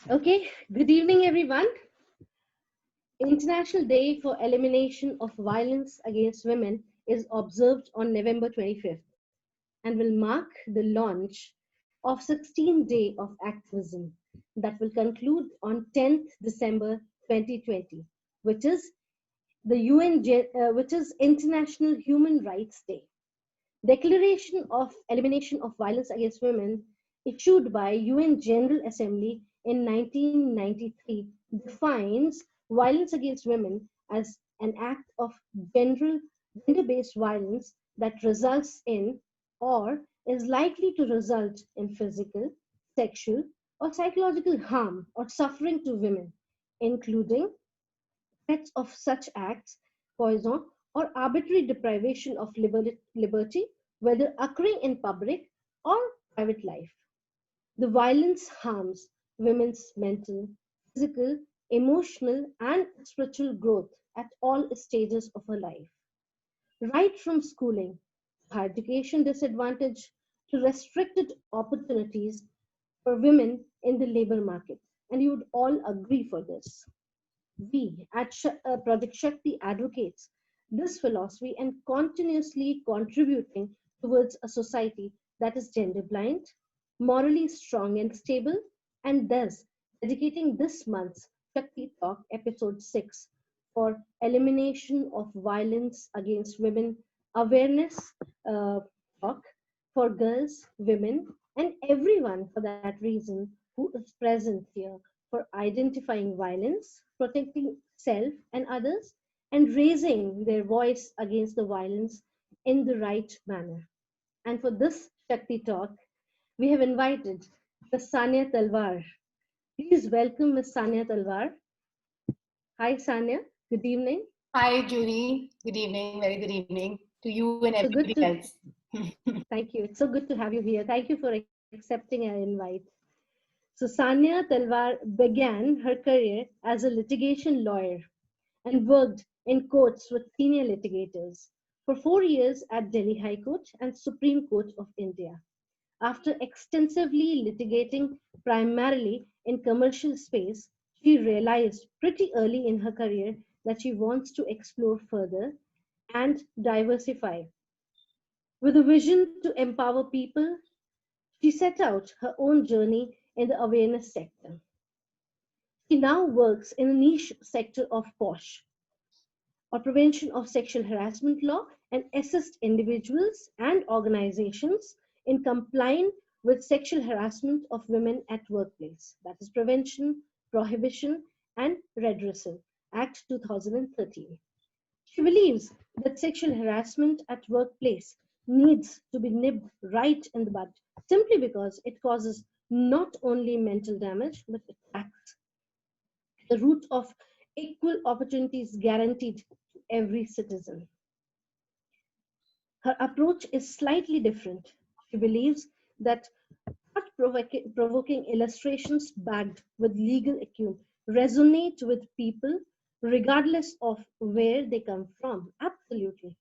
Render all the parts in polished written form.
Okay, good evening, everyone. International Day for Elimination of Violence Against Women is observed on November 25th and will mark the launch of 16 Day of Activism that will conclude on 10th December 2020, which is which is International Human Rights Day. Declaration of Elimination of Violence Against Women, issued by UN General Assembly in 1993, defines violence against women as an act of general gender-based violence that results in or is likely to result in physical, sexual, or psychological harm or suffering to women, including threats of such acts, poison, or arbitrary deprivation of liberty, whether occurring in public or private life. The violence harms women's mental, physical, emotional, and spiritual growth at all stages of her life, right from schooling, higher education disadvantage, to restricted opportunities for women in the labor market. And you would all agree for this. We at Project Shakti advocates this philosophy and continuously contributing towards a society that is gender blind, morally strong and stable, and thus dedicating this month's Shakti Talk episode 6 for elimination of violence against women awareness talk for girls, women, and everyone for that reason who is present here for identifying violence, protecting self and others, and raising their voice against the violence in the right manner. And for this Shakti talk, we have invited Ms. Sania Talwar. Please welcome Ms. Sania Talwar. Hi, Sania. Good evening. Hi, Judy. Good evening. Very good evening to you and So everybody good to else. thank you. It's so good to have you here. Thank you for accepting our invite. So Sania Talwar began her career as a litigation lawyer and worked in courts with senior litigators for 4 years at Delhi High Court and Supreme Court of India. After extensively litigating primarily in commercial space, she realized pretty early in her career that she wants to explore further and diversify. With a vision to empower people, she set out her own journey in the awareness sector. She now works in a niche sector of POSH, or prevention of sexual harassment law, and assist individuals and organizations in complying with sexual harassment of women at workplace. That is Prevention, Prohibition, and Redressal Act 2013. She believes that sexual harassment at workplace needs to be nipped right in the bud, simply because it causes not only mental damage, but attacks the root of equal opportunities guaranteed to every citizen. Her approach is slightly different. She believes that thought-provoking illustrations backed with legal acumen resonate with people regardless of where they come from. Absolutely.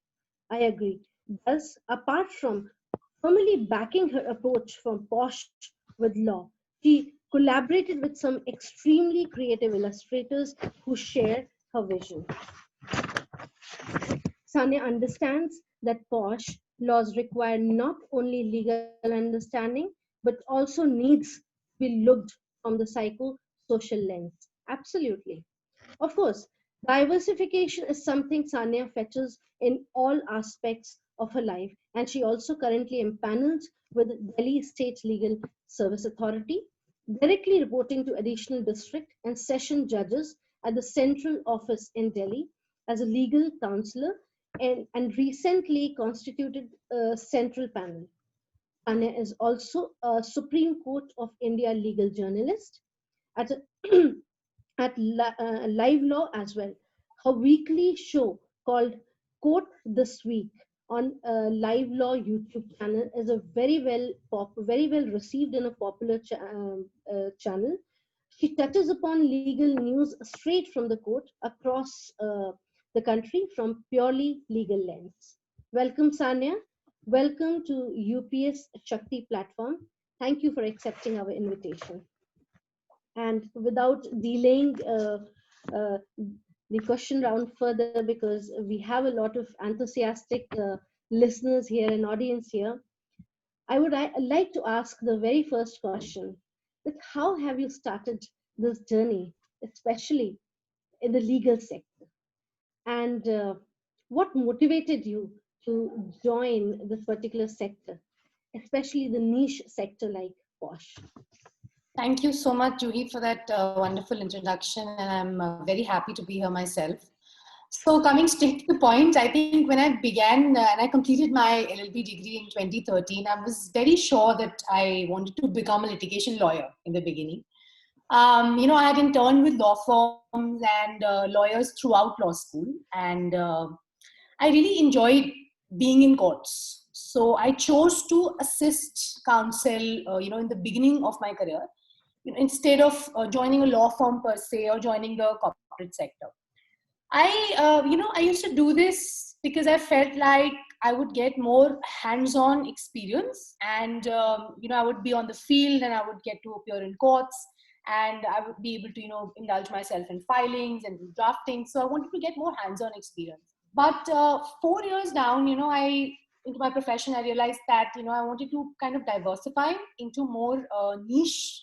I agree. Thus, apart from formally backing her approach from Posh with law, she collaborated with some extremely creative illustrators who share her vision. Sanya understands that POSH laws require not only legal understanding, but also needs to be looked from the psycho-social lens. Absolutely. Of course, diversification is something Sanya fetches in all aspects of her life, and she also currently empaneled with Delhi State Legal Service Authority, directly reporting to additional district and session judges at the central office in Delhi as a legal counselor and recently constituted a central panel. Sanya is also a Supreme Court of India legal journalist at Live Law as well. Her weekly show called Court This Week on Live Law YouTube channel is a very well received and a popular channel. She touches upon legal news straight from the court across the country from purely legal lens. Welcome, Sanya. Welcome to UPS Shakti platform. Thank you for accepting our invitation. And without delaying the question round further, because we have a lot of enthusiastic listeners here and audience here, I like to ask the very first question: that how have you started this journey, especially in the legal sector? And what motivated you to join this particular sector, especially the niche sector like Posh? Thank you so much, Juhi, for that wonderful introduction. And I'm very happy to be here myself. So, coming straight to the point, I think when I began and I completed my LLB degree in 2013, I was very sure that I wanted to become a litigation lawyer in the beginning. I had interned with law firms and lawyers throughout law school, and I really enjoyed being in courts. So I chose to assist counsel, in the beginning of my career, instead of joining a law firm per se or joining the corporate sector. I used to do this because I felt like I would get more hands-on experience, and I would be on the field, and I would get to appear in courts, and I would be able to, indulge myself in filings and drafting. So I wanted to get more hands-on experience. But 4 years down, I into my profession, I realized that I wanted to kind of diversify into more niche,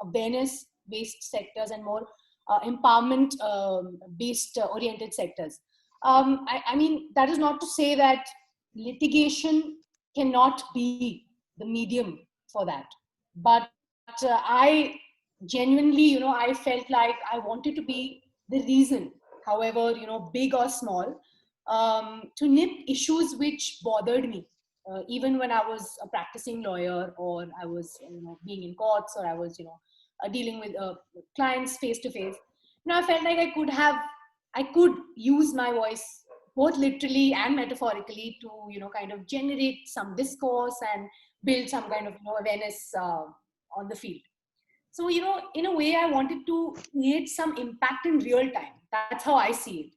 awareness-based sectors and more empowerment based oriented sectors. I mean, that is not to say that litigation cannot be the medium for that. But I genuinely, I felt like I wanted to be the reason, however, big or small, to nip issues which bothered me. Even when I was a practicing lawyer, or I was, being in courts, or I was, dealing with clients face to face, I felt like I could use my voice both literally and metaphorically to, kind of generate some discourse and build some kind of, awareness on the field. So, in a way, I wanted to create some impact in real time. That's how I see it.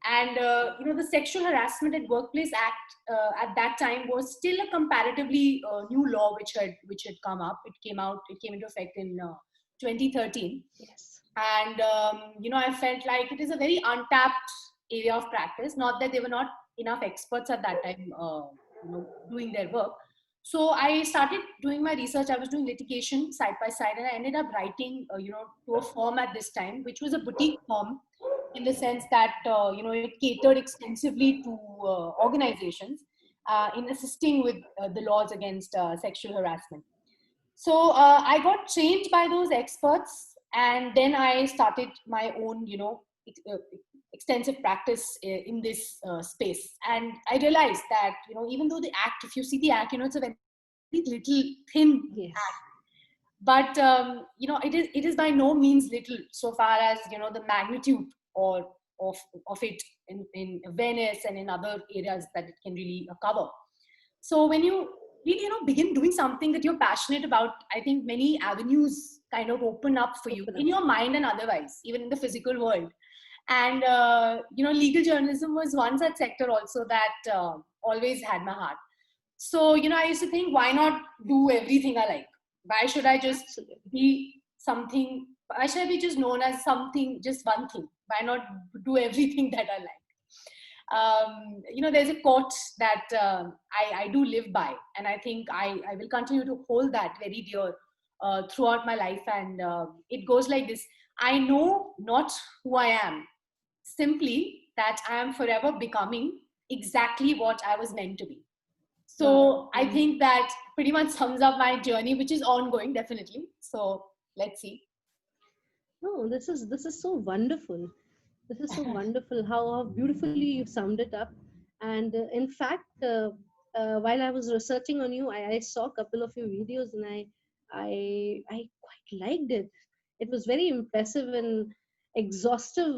And, the Sexual Harassment at Workplace Act at that time was still a comparatively new law which had come up. It came into effect in 2013. Yes. And, I felt like it is a very untapped area of practice. Not that there were not enough experts at that time, doing their work. So I started doing my research. I was doing litigation side by side, and I ended up writing, to a firm at this time, which was a boutique firm, in the sense that it catered extensively to organizations in assisting with the laws against sexual harassment. So I got trained by those experts, and then I started my own, extensive practice in this space. And I realized that, even though the act, if you see the act, it's a very little thin Yes. act, but it is by no means little, so far as the magnitude or of it in awareness and in other areas that it can really cover. So when you really begin doing something that you're passionate about, I think many avenues kind of open up for you in your mind and otherwise, even in the physical world. And legal journalism was one such sector also that always had my heart. So I used to think, why not do everything I like? Why should I just Absolutely. be something? Why should I be just known as something, just one thing? Why not do everything that I like? There's a quote that I do live by, and I think I will continue to hold that very dear throughout my life. And it goes like this: I know not who I am, simply that I am forever becoming exactly what I was meant to be. So I think that pretty much sums up my journey, which is ongoing, definitely. So let's see. No, this is so wonderful. This is so wonderful how beautifully you summed it up. And in fact, while I was researching on you, I saw a couple of your videos, and I quite liked it. It was very impressive and exhaustive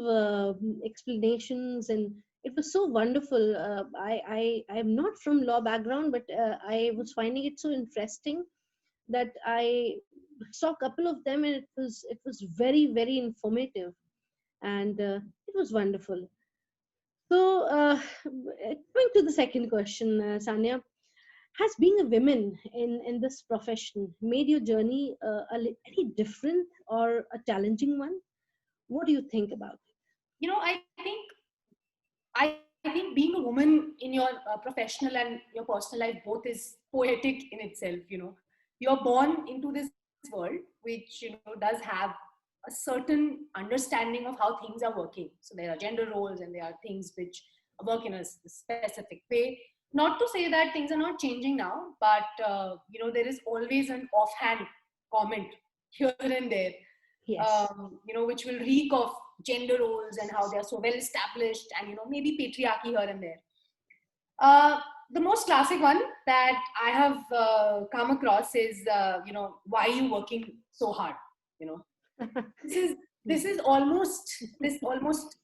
explanations, and it was so wonderful. I am not from law background, but I was finding it so interesting that I saw a couple of them, and it was very very informative, and it was wonderful. So, coming to the second question, Sanya, Has being a woman in this profession made your journey any different or a challenging one? What do you think about it? I think being a woman in your professional and your personal life both is poetic in itself. You're born into this world which does have a certain understanding of how things are working. So there are gender roles and there are things which work in a specific way. Not to say that things are not changing now, but there is always an offhand comment here and there, Yes. which will reek of gender roles and how they are so well established, and maybe patriarchy here and there. Uh, the most classic one that I have come across is, why are you working so hard? You know, this is this is almost this almost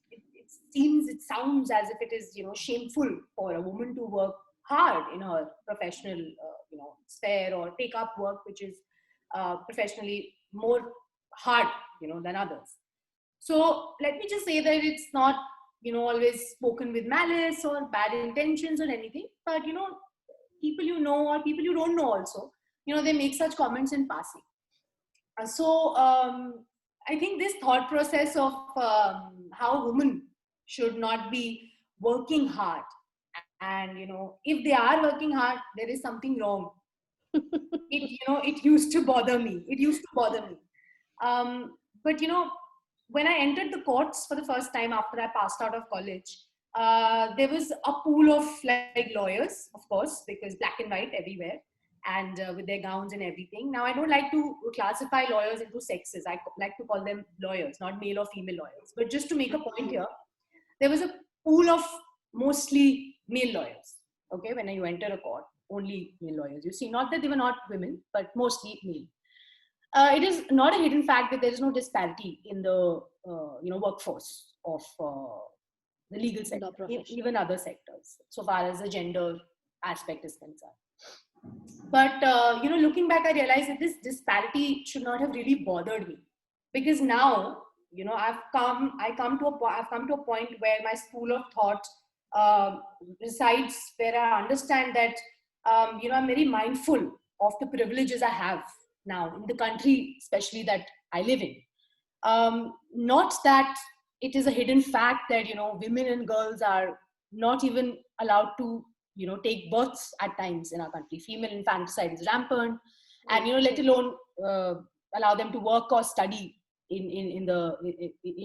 it sounds as if it is shameful for a woman to work hard in her professional sphere, or take up work which is professionally more hard than others. So let me just say that it's not always spoken with malice or bad intentions or anything, but people or people you don't know also, they make such comments in passing. So I think this thought process of how women should not be working hard, and if they are working hard, there is something wrong. It used to bother me. It used to bother me. But when I entered the courts for the first time after I passed out of college, there was a pool of like lawyers, of course, because black and white everywhere, and with their gowns and everything. Now, I don't like to classify lawyers into sexes. I like to call them lawyers, not male or female lawyers. But just to make a point here, there was a pool of mostly male lawyers. Okay, when you enter a court, only male lawyers. You see, not that they were not women, but mostly male. It is not a hidden fact that there is no disparity in the workforce of the legal sector, even other sectors, so far as the gender aspect is concerned. But looking back, I realized that this disparity should not have really bothered me, because now I've come to a point where my school of thought resides, where I understand that I'm very mindful of the privileges I have now in the country, especially that I live in. Not that it is a hidden fact that women and girls are not even allowed to take births at times in our country. Female infanticide is rampant, and let alone allow them to work or study in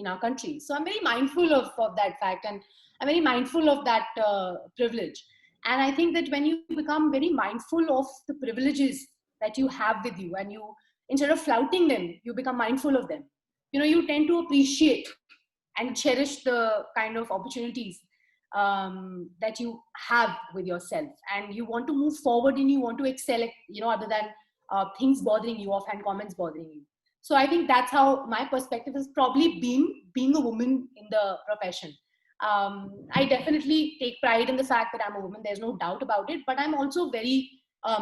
our country. So I'm very mindful of that fact, and I'm very mindful of that privilege. And I think that when you become very mindful of the privileges that you have with you, and you, instead of flouting them, you become mindful of them, you tend to appreciate and cherish the kind of opportunities that you have with yourself, and you want to move forward and you want to excel, other than things bothering you, offhand comments bothering you. So I think that's how my perspective has probably been, being a woman in the profession. I definitely take pride in the fact that I'm a woman. There's no doubt about it. But I'm also very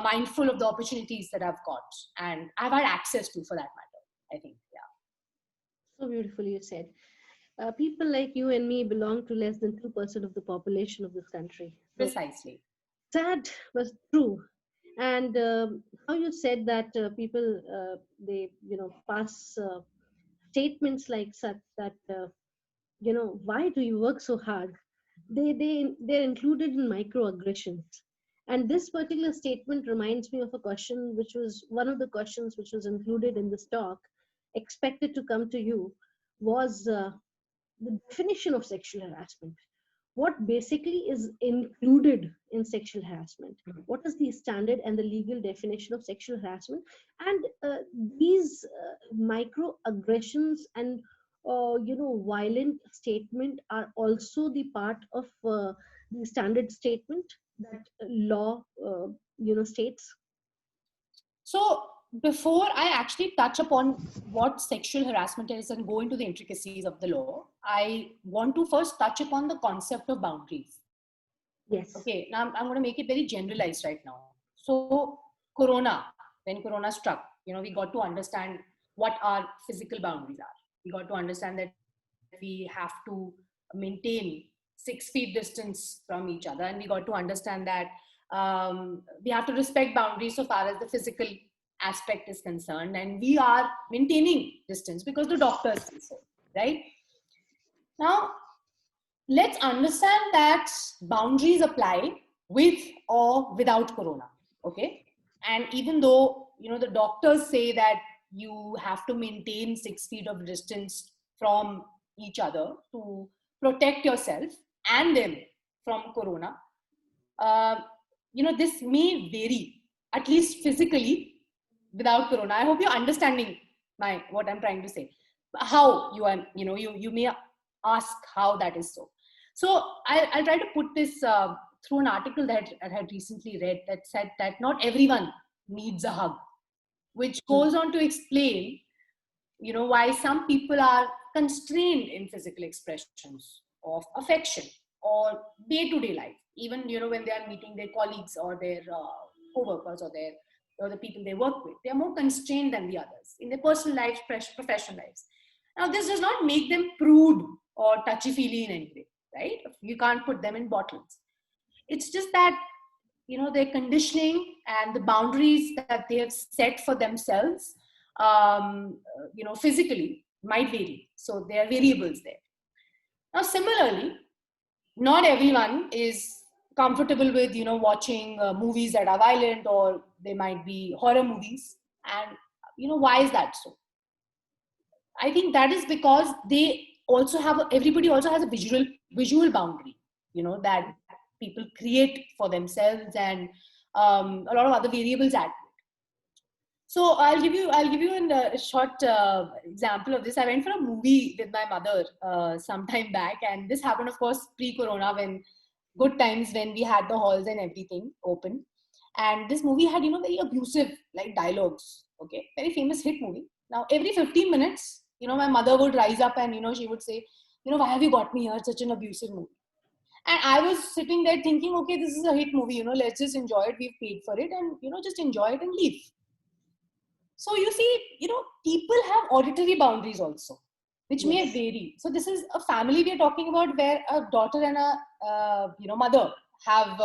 mindful of the opportunities that I've got and I've had access to, for that matter, I think. Yeah. So beautifully you said. People like you and me belong to less than 2% of the population of this country. So precisely. Sad but true. And how you said that people, they, pass statements like such that, why do you work so hard? They're included in microaggressions. And this particular statement reminds me of a question, which was one of the questions which was included in this talk, expected to come to you, was the definition of sexual harassment. What basically is included in sexual harassment? What is the standard and the legal definition of sexual harassment? And these microaggressions and violent statement are also the part of the standard statement that law states. So before I actually touch upon what sexual harassment is and go into the intricacies of the law, I want to first touch upon the concept of boundaries. Yes. Okay, now I'm going to make it very generalized right now. So when Corona struck, we got to understand what our physical boundaries are. We got to understand that we have to maintain 6 feet distance from each other, and we got to understand that We have to respect boundaries so far as the physical aspect is concerned, and we are maintaining distance because the doctors say so, right? Now, let's understand that boundaries apply with or without corona, okay? And even though, the doctors say that you have to maintain 6 feet of distance from each other to protect yourself and them from corona, uh, this may vary, at least physically, without corona. I hope you're understanding what I'm trying to say. How you are, you may ask how that is so. So I'll try to put this through an article that I had recently read that said that not everyone needs a hug, which goes on to explain, why some people are constrained in physical expressions of affection or day-to-day life, even, when they are meeting their colleagues or their co-workers or the people they work with. They are more constrained than the others in their personal lives, professional lives. Now, this does not make them prude or touchy-feely in any way, right? You can't put them in bottles. It's just that, their conditioning and the boundaries that they have set for themselves, physically might vary. So there are variables there. Now, similarly, not everyone is comfortable with, watching movies that are violent, or they might be horror movies. And, why is that so? I think that is because everybody also has a visual boundary, that people create for themselves, and a lot of other variables add. So I'll give you a short example of this. I went for a movie with my mother some time back, and this happened, of course, pre-corona, when good times, when we had the halls and everything open. And this movie had, very abusive like dialogues. Okay, very famous hit movie. Now every 15 minutes, my mother would rise up and she would say, why have you got me here? Such an abusive movie. And I was sitting there thinking, okay, this is a hit movie. Let's just enjoy it. We've paid for it, and just enjoy it and leave. So you see, people have auditory boundaries also, which may vary. So this is a family we are talking about, where a daughter and a mother have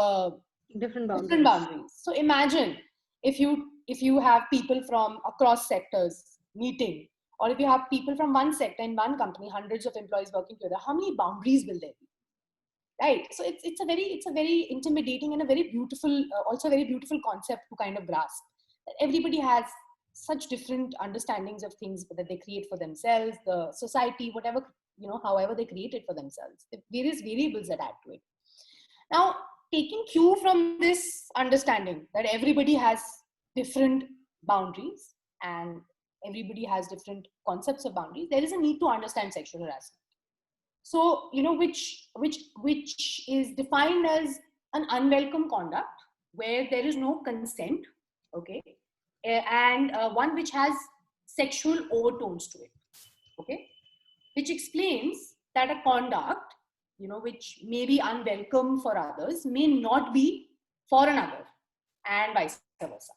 different boundaries. So imagine if you have people from across sectors meeting, or if you have people from one sector in one company, hundreds of employees working together, how many boundaries will there be? Right. So it's a very intimidating and a very beautiful, also a very beautiful concept to kind of grasp. That everybody has such different understandings of things that they create for themselves, the society, whatever, however they create it for themselves, the various variables that add to it. Now, taking cue from this understanding that everybody has different boundaries and everybody has different concepts of boundaries, there is a need to understand sexual harassment. So, which is defined as an unwelcome conduct where there is no consent, okay, and one which has sexual overtones to it, okay, which explains that a conduct, which may be unwelcome for others, may not be for another, and vice versa,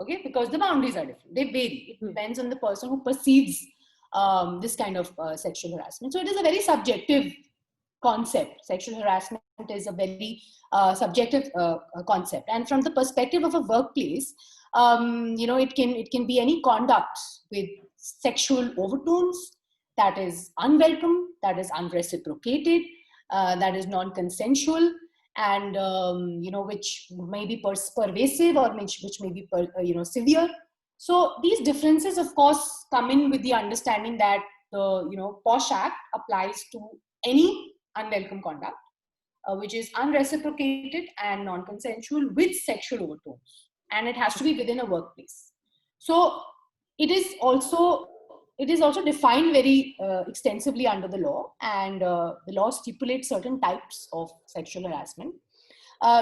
okay, because the boundaries are different. They vary. It depends on the person who perceives this kind of sexual harassment. So it is a very subjective concept. Sexual harassment is a very subjective concept, and from the perspective of a workplace, it can be any conduct with sexual overtones that is unwelcome, that is unreciprocated, that is non-consensual, and which may be pervasive, or which may be severe. So these differences, of course, come in with the understanding that the POSH Act applies to any unwelcome conduct, which is unreciprocated and non-consensual with sexual overtones, and it has to be within a workplace. So it is also defined very extensively under the law, and the law stipulates certain types of sexual harassment.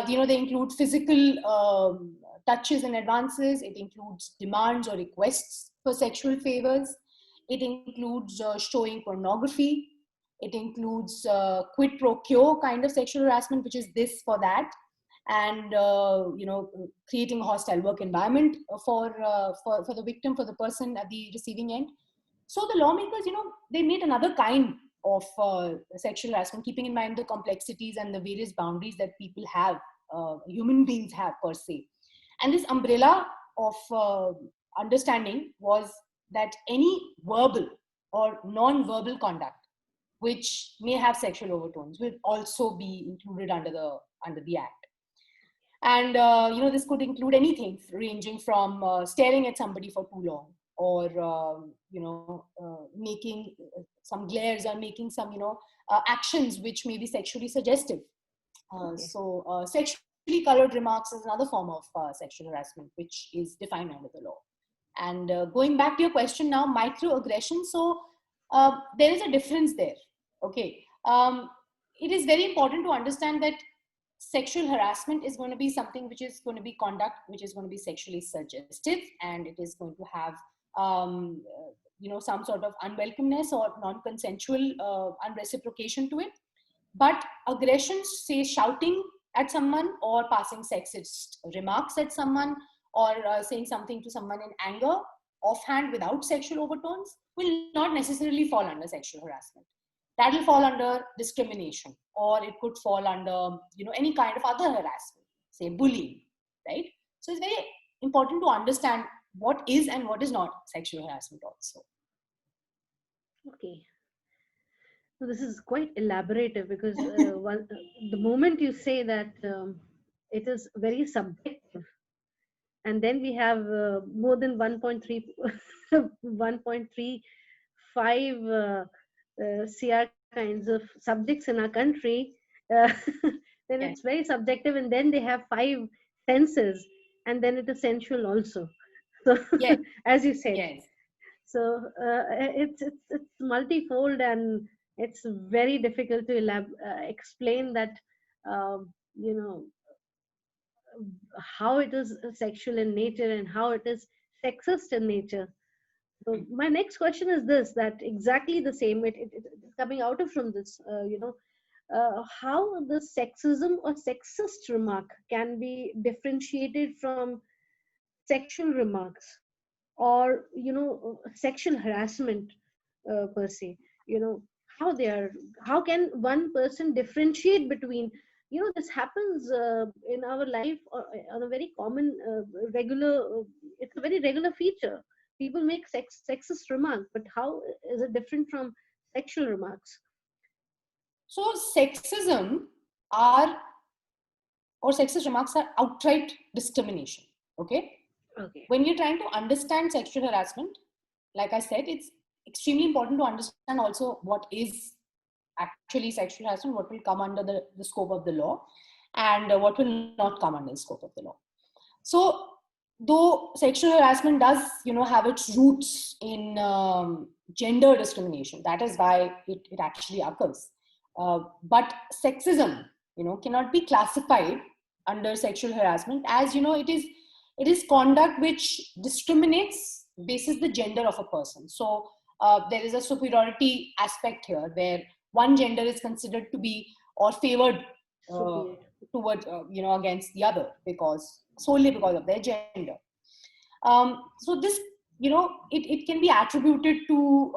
They include physical touches and advances. It includes demands or requests for sexual favors. It includes showing pornography. It includes quid pro quo kind of sexual harassment, which is this for that, and creating a hostile work environment for the victim, for the person at the receiving end. So the lawmakers, they made another kind of sexual harassment, keeping in mind the complexities and the various boundaries that people have human beings have per se. And this umbrella of understanding was that any verbal or non-verbal conduct which may have sexual overtones will also be included under the act. And this could include anything ranging from staring at somebody for too long, or making some glares, or making some actions which may be sexually suggestive. Sexually colored remarks is another form of sexual harassment, which is defined under the law. And going back to your question now, microaggression. So there is a difference there. Okay. It is very important to understand that sexual harassment is going to be something which is going to be conduct which is going to be sexually suggestive, and it is going to have some sort of unwelcomeness or non-consensual unreciprocation to it. But aggression, say shouting at someone, or passing sexist remarks at someone, or saying something to someone in anger, offhand, without sexual overtones, will not necessarily fall under sexual harassment. That will fall under discrimination, or it could fall under any kind of other harassment, say bullying, right? So it's very important to understand what is and what is not sexual harassment also. Okay. So this is quite elaborative, because the moment you say that it is very subjective, and then we have more than 1.35 CR kinds of subjects in our country, uh, then Yes. it's very subjective, and then they have 5 senses, and then it is sensual also. So Yes. as you said, Yes. so it's multifold, and it's very difficult to explain that, you know how it is sexual in nature and how it is sexist in nature. So my next question is this: that exactly the same. It's coming out of from this. How the sexism or sexist remark can be differentiated from sexual remarks, or sexual harassment per se. How they are. How can one person differentiate between? This happens in our life, on a very common, regular. It's a very regular feature. People make sexist remarks, but how is it different from sexual remarks? So sexism are or sexist remarks are outright discrimination. Okay. Okay. When you're trying to understand sexual harassment, like I said, it's extremely important to understand also what is actually sexual harassment, what will come under the scope of the law, and what will not come under the scope of the law. So though sexual harassment does have its roots in gender discrimination, that is why it actually occurs, but sexism cannot be classified under sexual harassment, as it is conduct which discriminates basis the gender of a person. So there is a superiority aspect here, where one gender is considered to be or favored towards against the other, solely because of their gender. So this it can be attributed to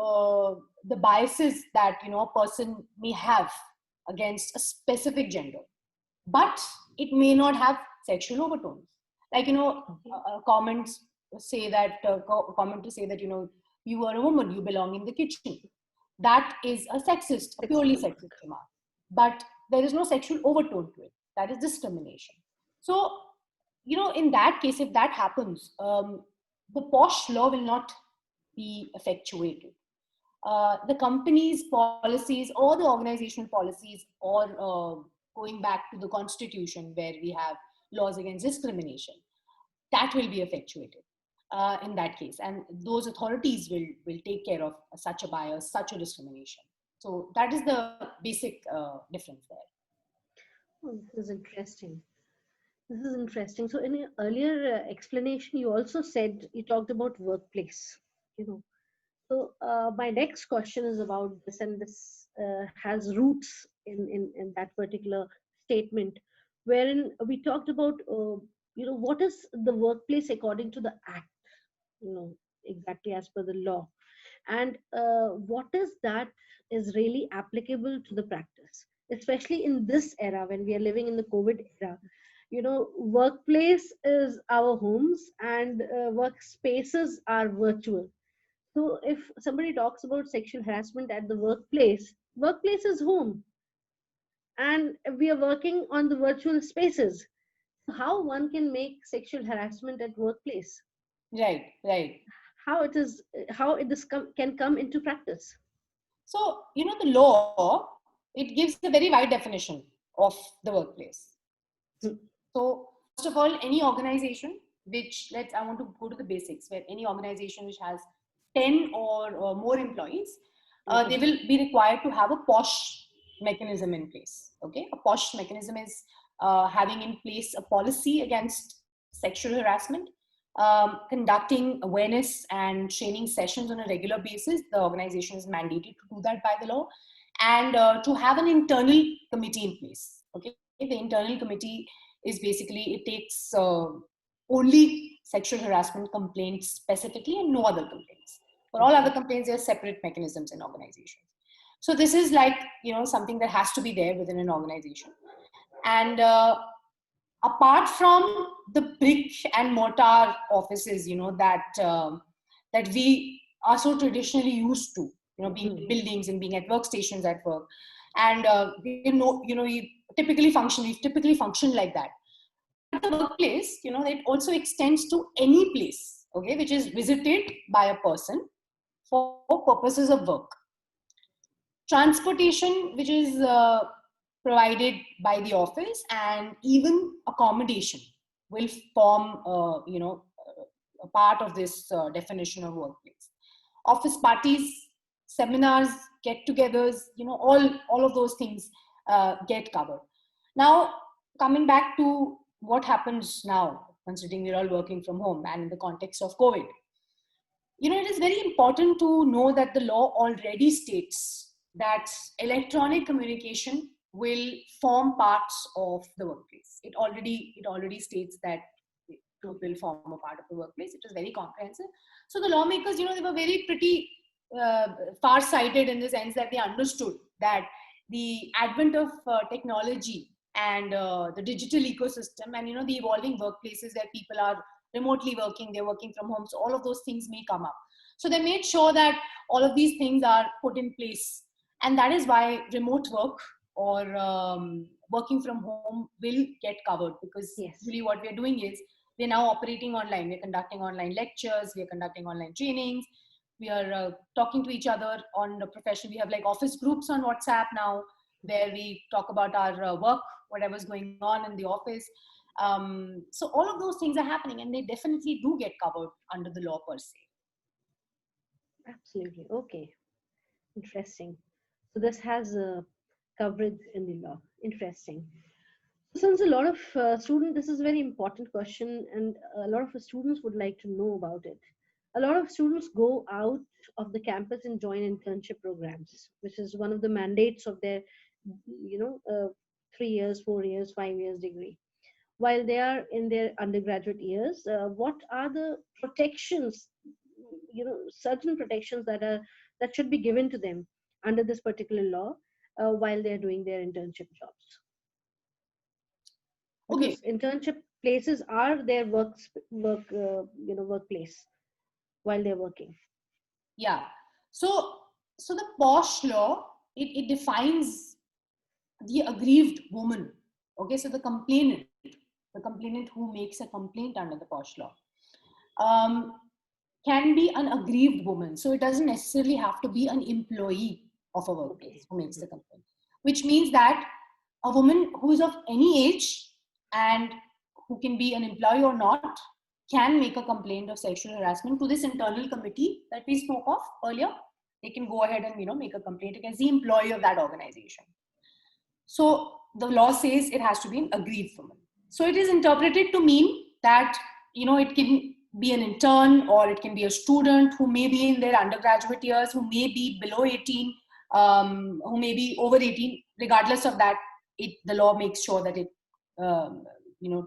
the biases that a person may have against a specific gender, but it may not have sexual overtones. Like comments say that comment to say that you are a woman, you belong in the kitchen. That is a purely sexist remark, but there is no sexual overtone to it. That is discrimination. So in that case, if that happens, the POSH law will not be effectuated. The company's policies or the organizational policies, or going back to the constitution where we have laws against discrimination, that will be effectuated in that case, and those authorities will take care of such a bias, such a discrimination. So that is the basic difference there. Oh, this is interesting. This is interesting. So in an earlier explanation, you talked about workplace. So my next question is about this, and this has roots in that particular statement, wherein we talked about what is the workplace according to the act, exactly as per the law, and what is that is really applicable to the practice, especially in this era when we are living in the COVID era. workplace is our homes, and workspaces are virtual. So if somebody talks about sexual harassment at the workplace, workplace is home, and we are working on the virtual spaces. How one can make sexual harassment at workplace? Right, right. How it is? How it is can come into practice? So, the law, it gives a very wide definition of the workplace. Hmm. So, first of all, any organization I want to go to the basics, where any organization which has 10 or more employees, they will be required to have a POSH mechanism in place. Okay, a POSH mechanism is having in place a policy against sexual harassment, conducting awareness and training sessions on a regular basis. The organization is mandated to do that by the law, and to have an internal committee in place. Okay, the internal committee is basically, it takes only sexual harassment complaints specifically and no other complaints. For all other complaints, there are separate mechanisms in organizations. So this is like, something that has to be there within an organization. And apart from the brick and mortar offices, that we are so traditionally used to, being buildings and being at workstations at work, and we've typically functioned like that. At the workplace, it also extends to any place, okay, which is visited by a person for purposes of work. Transportation, which is provided by the office, and even accommodation will form, a part of this definition of workplace. Office parties, seminars, get-togethers, all of those things get covered. Now, coming back to what happens now, considering we're all working from home and in the context of COVID, it is very important to know that the law already states that electronic communication will form parts of the workplace. It already states that it will form a part of the workplace. It is very comprehensive. So the lawmakers, they were very pretty far-sighted in the sense that they understood that the advent of technology and the digital ecosystem, and the evolving workplaces where people are remotely working, they're working from home, so all of those things may come up. So they made sure that all of these things are put in place, and that is why remote work or working from home will get covered, because really what we're doing is we're now operating online, we're conducting online lectures, we're conducting online trainings, we are talking to each other on the profession. We have like office groups on WhatsApp now, where we talk about our work, whatever's going on in the office. So all of those things are happening, and they definitely do get covered under the law per se. Absolutely. Okay. Interesting. So this has coverage in the law. Interesting. Since a lot of students, this is a very important question, and a lot of students would like to know about it. A lot of students go out of the campus and join internship programs, which is one of the mandates of their, 3 years, 4 years, 5 years degree. While they are in their undergraduate years, what are the protections, certain protections that should be given to them under this particular law while they're doing their internship jobs? Because internship places are their workplace while they're working. Yeah. So the POSH law, it defines the aggrieved woman. Okay, so the complainant who makes a complaint under the POSH law can be an aggrieved woman. So it doesn't necessarily have to be an employee of a workplace who makes the complaint, which means that a woman who is of any age and who can be an employee or not can make a complaint of sexual harassment to this internal committee that we spoke of earlier. They can go ahead and make a complaint against the employee of that organization. So the law says it has to be an aggrieved woman. So it is interpreted to mean that it can be an intern, or it can be a student who may be in their undergraduate years, who may be below 18, who may be over 18. Regardless of that, the law makes sure that it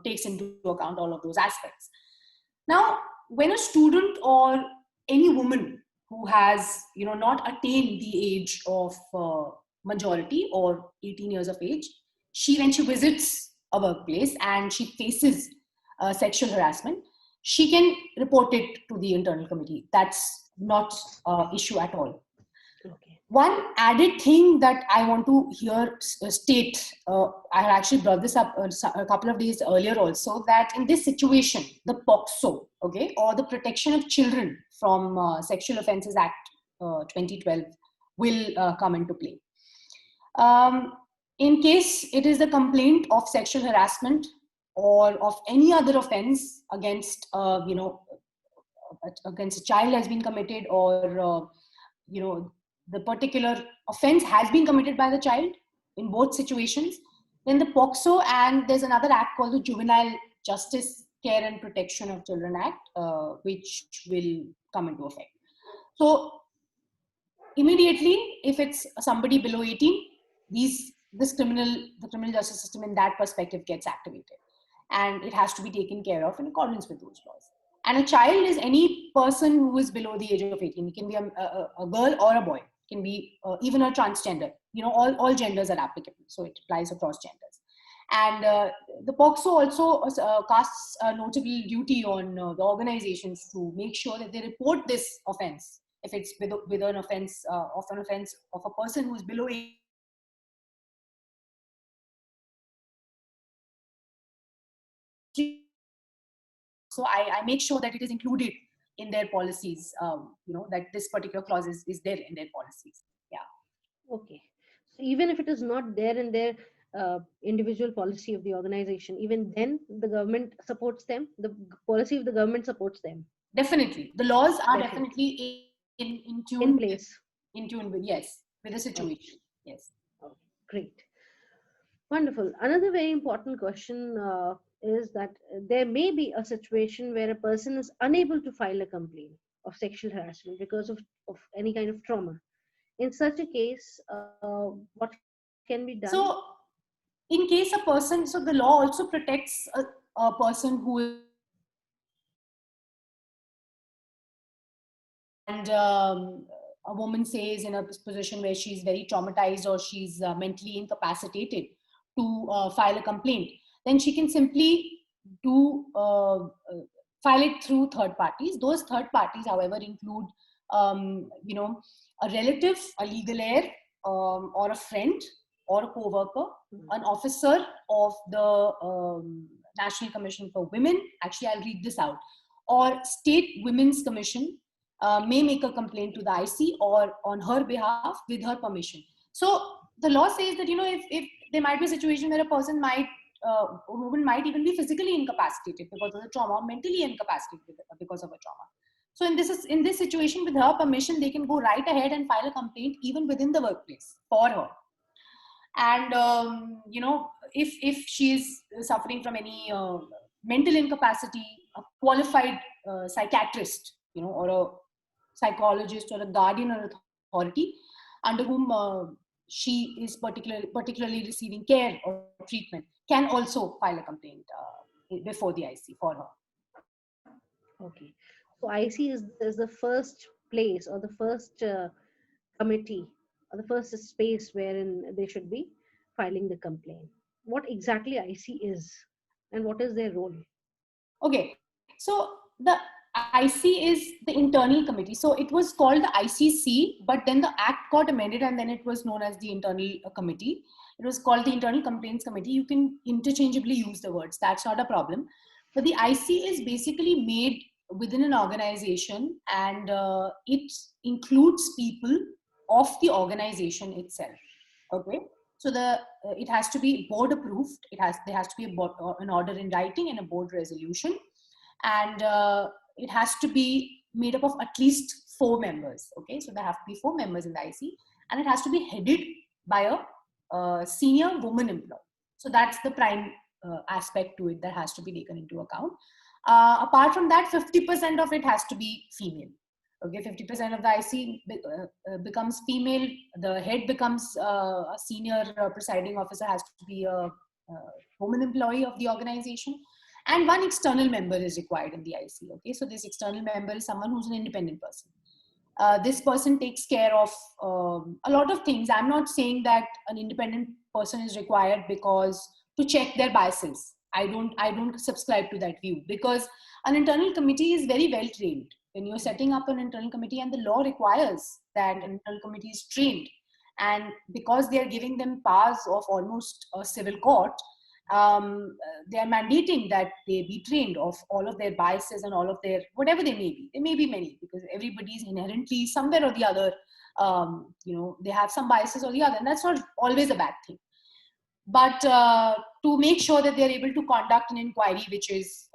takes into account all of those aspects. Now, when a student or any woman who has not attained the age of majority or 18 years of age, when she visits a workplace and she faces sexual harassment, she can report it to the internal committee. That's not an issue at all. Okay. One added thing that I want to here state, I had actually brought this up a couple of days earlier also, that in this situation, the POCSO, okay, or the Protection of Children from Sexual Offences Act 2012 will come into play. In case it is the complaint of sexual harassment or of any other offense against, against a child has been committed, or the particular offense has been committed by the child in both situations, then the POCSO, and there's another act called the Juvenile Justice Care and Protection of Children Act, which will come into effect. So immediately, if it's somebody below 18, the criminal justice system in that perspective gets activated, and it has to be taken care of in accordance with those laws. And a child is any person who is below the age of 18. It can be a girl or a boy. It can be even a transgender. All genders are applicable, so it applies across genders. And the POCSO also casts a notable duty on the organizations to make sure that they report this offense if it's with an offense of a person who is below 18. So I make sure that it is included in their policies, that this particular clause is there in their policies. Yeah. Okay. So even if it is not there in their individual policy of the organization, even then the government supports them. The policy of the government supports them. Definitely, the laws are definitely in tune. In place. In tune with, yes, with the situation. Okay. Yes. Okay. Great. Wonderful. Another very important question is that there may be a situation where a person is unable to file a complaint of sexual harassment because of any kind of trauma. In such a case, what can be done? So, in case a person, so the law also protects a person who is, and a woman says in a position where she's very traumatized or she's mentally incapacitated to file a complaint, then she can simply file it through third parties. Those third parties, however, include a relative, a legal heir, or a friend, or a co-worker, an officer of the National Commission for Women. Actually, I'll read this out. Or State Women's Commission may make a complaint to the IC or on her behalf with her permission. So the law says that, if there might be a situation where a person a woman might even be physically incapacitated because of the trauma, or mentally incapacitated because of a trauma. So in this situation, with her permission, they can go right ahead and file a complaint even within the workplace for her. And if she is suffering from any mental incapacity, a qualified psychiatrist, or a psychologist or a guardian or authority under whom she is particularly receiving care or treatment, can also file a complaint before the IC for her. Okay. So IC is the first place, or the first committee, or the first space wherein they should be filing the complaint. What exactly IC is, and what is their role? Okay. So the IC is the internal committee. So it was called the ICC, but then the act got amended and then it was known as the internal committee. It was called the Internal Complaints Committee. You can interchangeably use the words. That's not a problem. But the IC is basically made within an organization, and it includes people of the organization itself. Okay. So it has to be board approved. There has to be an order in writing and a board resolution, and it has to be made up of at least 4 members. Okay, so there have to be 4 members in the IC, and it has to be headed by a senior woman employee. So that's the prime aspect to it that has to be taken into account. Apart from that, 50% of it has to be female. Okay, 50% of the IC becomes female. The head becomes a senior presiding officer, has to be a woman employee of the organization. And 1 external member is required in the IC. Okay, so this external member is someone who's an independent person. This person takes care of a lot of things. I'm not saying that an independent person is required because to check their biases. I don't subscribe to that view, because an internal committee is very well trained. When you're setting up an internal committee, and the law requires that an internal committee is trained, and because they are giving them powers of almost a civil court, they are mandating that they be trained of all of their biases and all of their whatever they may be. There may be many, because everybody is inherently somewhere or the other, they have some biases or the other, and that's not always a bad thing. But to make sure that they're able to conduct an inquiry which is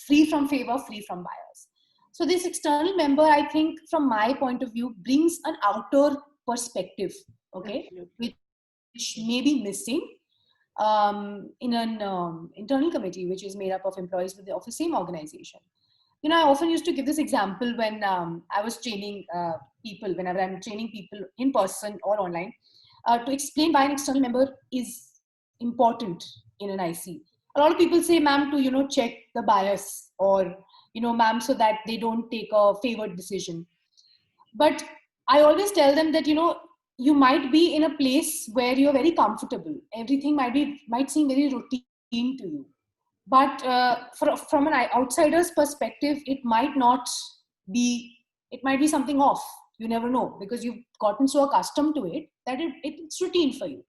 free from favor, free from bias. So this external member, I think, from my point of view, brings an outer perspective, okay, Absolutely. which may be missing in an internal committee, which is made up of employees of the same organization. I often used to give this example when I was training people, whenever I'm training people in person or online, to explain why an external member is important in an IC. A lot of people say, ma'am, to, check the bias, or, ma'am, so that they don't take a favored decision. But I always tell them that, you might be in a place where you're very comfortable. Everything might seem very routine to you. But from an outsider's perspective, it might be something off. You never know, because you've gotten so accustomed to it that it's routine for you.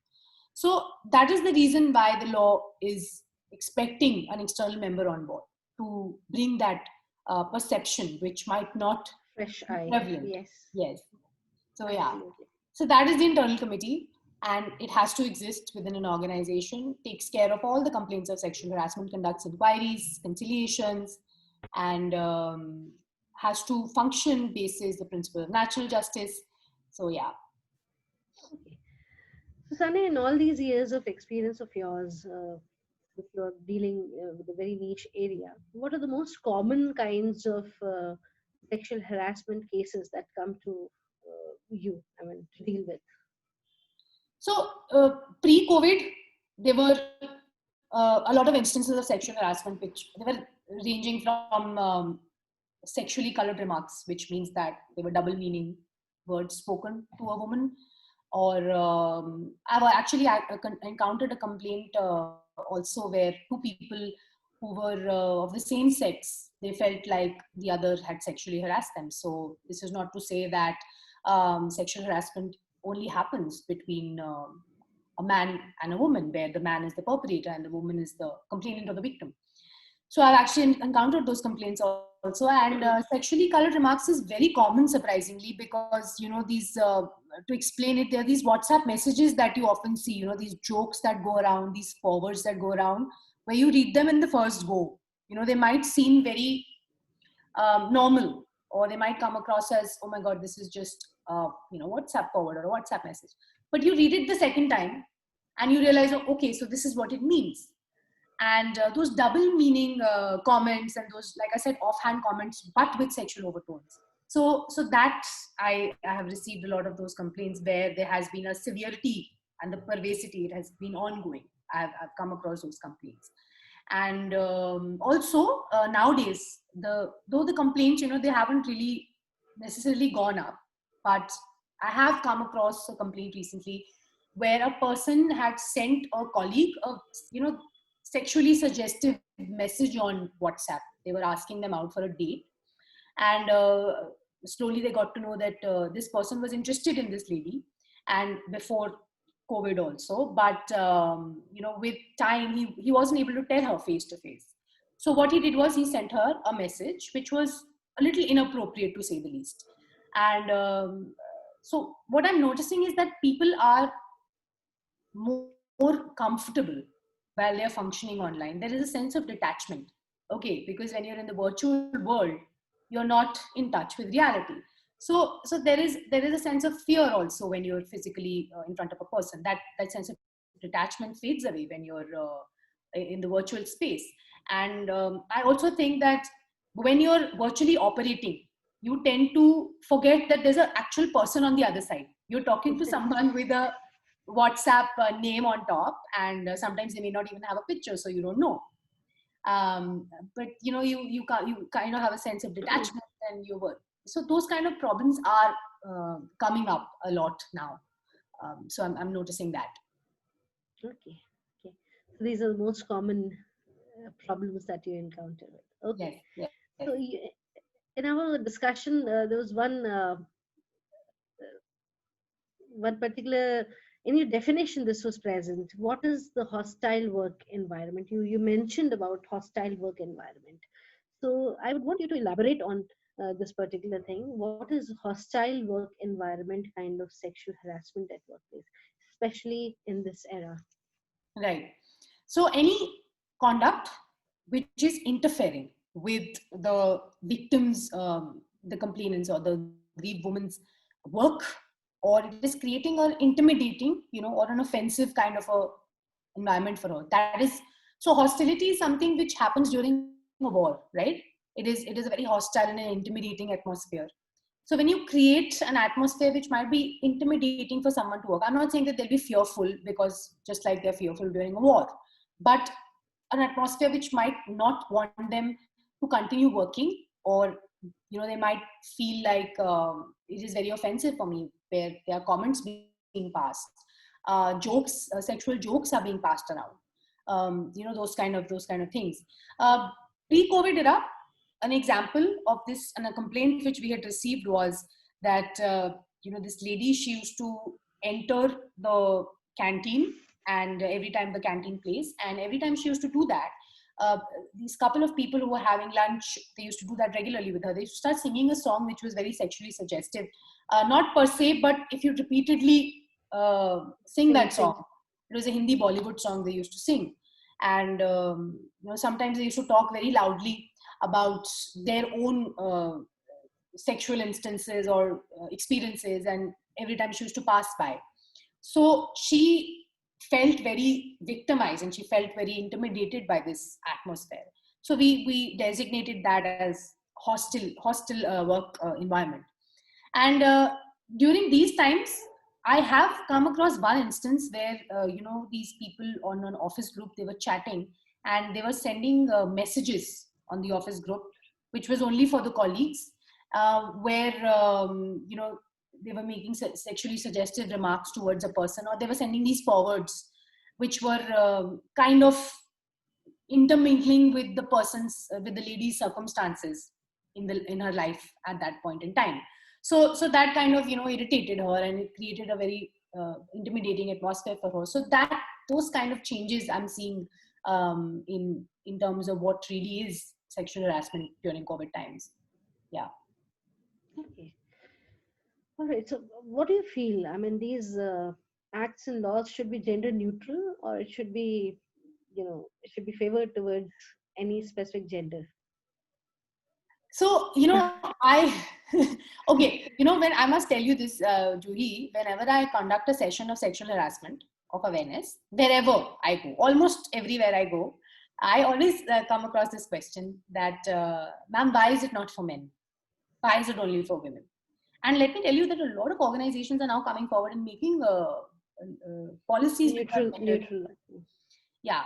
So that is the reason why the law is expecting an external member on board, to bring that perception, which might not Fresh be eye. prevalent. Yes. Yes. So yeah. Absolutely. So that is the internal committee, and it has to exist within an organization, takes care of all the complaints of sexual harassment, conducts inquiries, conciliations, and has to function basis the principle of natural justice. So yeah. Okay. So, Sunny, in all these years of experience of yours, if you're dealing with a very niche area, what are the most common kinds of sexual harassment cases that come to you, to deal with? So pre-COVID, there were a lot of instances of sexual harassment, which they were ranging from sexually colored remarks, which means that they were double meaning words spoken to a woman, or I've actually encountered a complaint also where two people who were of the same sex, they felt like the other had sexually harassed them. So this is not to say that sexual harassment only happens between a man and a woman, where the man is the perpetrator and the woman is the complainant or the victim. So I've actually encountered those complaints also, and sexually colored remarks is very common, surprisingly, because these to explain it, there are these WhatsApp messages that you often see, these jokes that go around, these forwards that go around, where you read them in the first go. They might seem very normal, or they might come across as, oh my god, this is just WhatsApp forward or a WhatsApp message. But you read it the second time and you realize, oh, okay, so this is what it means. And those double meaning comments, and those, like I said, offhand comments but with sexual overtones, so that I have received a lot of those complaints where there has been a severity, and the pervasivity, it has been ongoing. I've come across those complaints. And also nowadays, though the complaints, they haven't really necessarily gone up, but I have come across a complaint recently where a person had sent a colleague a sexually suggestive message on WhatsApp. They were asking them out for a date, and slowly they got to know that this person was interested in this lady, and before COVID also. But with time, he wasn't able to tell her face to face. So what he did was he sent her a message which was a little inappropriate, to say the least. And so what I'm noticing is that people are more comfortable while they're functioning online. There is a sense of detachment, okay, because when you're in the virtual world, you're not in touch with reality. So there is a sense of fear also when you're physically in front of a person. That sense of detachment fades away when you're in the virtual space. And I also think that when you're virtually operating, you tend to forget that there's an actual person on the other side. You're talking to someone with a WhatsApp name on top, and sometimes they may not even have a picture, so you don't know. But you kind of have a sense of detachment, and you were, so those kind of problems are coming up a lot now. So I'm noticing that. Okay. Okay. These are the most common problems that you encounter. Okay. Yes, yes. So in our discussion, there was one particular, in your definition, this was present. What is the hostile work environment? You mentioned about hostile work environment. So I would want you to elaborate on this particular thing. What is hostile work environment kind of sexual harassment at workplace, especially in this era? Right. So any conduct which is interfering with the victim's, the complainants or the grieved woman's work, or it is creating or intimidating, or an offensive kind of a environment for her. That is, so hostility is something which happens during a war, right? It is a very hostile and an intimidating atmosphere. So when you create an atmosphere which might be intimidating for someone to work, I'm not saying that they'll be fearful, because just like they're fearful during a war, but an atmosphere which might not want them to continue working, or they might feel like, it is very offensive for me, where there are comments being passed, jokes, sexual jokes are being passed around, those kind of things. Pre-COVID era, an example of this, and a complaint which we had received was that, this lady, she used to enter the canteen, and every time the canteen plays, and every time she used to do that, these couple of people who were having lunch, they used to do that regularly with her. They used to start singing a song which was very sexually suggestive, not per se, but if you repeatedly sing that song, it was a Hindi Bollywood song they used to sing, and sometimes they used to talk very loudly about their own sexual instances or experiences, and every time she used to pass by. So she felt very victimized, and she felt very intimidated by this atmosphere. So we designated that as hostile work environment. And during these times, I have come across one instance where these people on an office group, they were chatting, and they were sending messages on the office group, which was only for the colleagues, where they were making sexually suggestive remarks towards a person, or they were sending these forwards, which were kind of intermingling with the person's, with the lady's circumstances in her life at that point in time. So that kind of irritated her, and it created a very intimidating atmosphere for her. So that those kind of changes I'm seeing in terms of what really is sexual harassment during COVID times. Yeah. Okay. All right. So, what do you feel? I mean, these acts and laws should be gender neutral, or it should be, it should be favored towards any specific gender? So, I, okay, when I must tell you this, Juhi, whenever I conduct a session of sexual harassment, of awareness, wherever I go, almost everywhere I go, I always come across this question that, ma'am, why is it not for men? Why is it only for women? And let me tell you that a lot of organizations are now coming forward and making policies Neutral. Yeah.